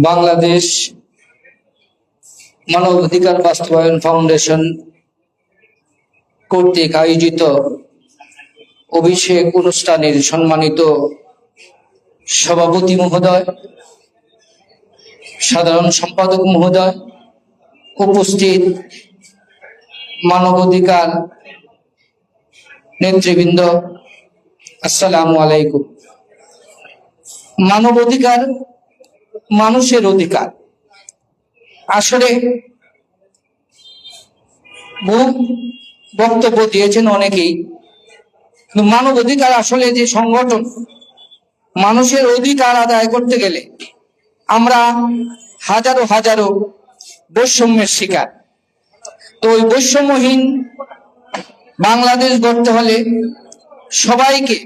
বাংলাদেশ মানবাধিকার বাস্তবায়ন ফাউন্ডেশন কর্তৃক আয়োজিত অভিষেক অনুষ্ঠানের সম্মানিত সভাপতি মহোদয়, সাধারণ সম্পাদক মহোদয়, উপস্থিত মানবাধিকার নেতৃবৃন্দ, আসসালামু আলাইকুম। মানবাধিকার মানুষের অধিকার। আসলে বহু বক্তব্য দিয়েছেন অনেকেই, কিন্তু মানবাধিকার আসলে যে সংগঠন, মানুষের অধিকার আদায় করতে গেলে আমরা হাজারো হাজারো বৈষম্যের শিকার। তো ওই বৈষম্যহীন বাংলাদেশ গড়তে হলে সবাইকে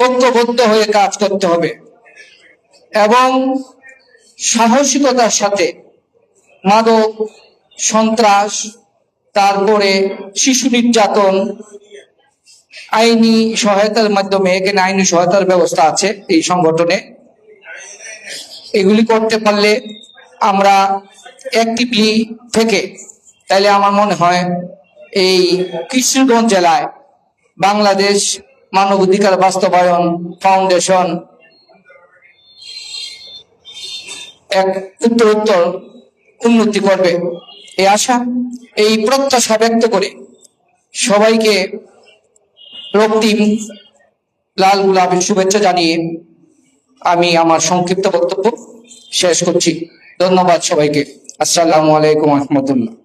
ঐক্যবদ্ধ হয়ে কাজ করতে হবে এবং সাহসিকতার সাথে মাদক, সন্ত্রাস, তারপরে শিশু নির্যাতন, আইনি সহায়তার মাধ্যমে, এখানে আইনি সহায়তার ব্যবস্থা আছে এই সংগঠনে, এগুলি করতে পারলে আমরা অ্যাক্টিভলি থেকে, তাইলে আমার মনে হয় এই কিশোরগঞ্জ জেলায় বাংলাদেশ মানবাধিকার বাস্তবায়ন ফাউন্ডেশন এক উত্তরোত্তর উন্নতি করবে এই আশা, এই প্রত্যাশা ব্যক্ত করে সবাইকে রক্তিম লাল গোলাপের শুভেচ্ছা জানিয়ে আমি আমার সংক্ষিপ্ত বক্তব্য শেষ করছি। ধন্যবাদ সবাইকে। আসসালামু আলাইকুম রহমতুল্লাহ।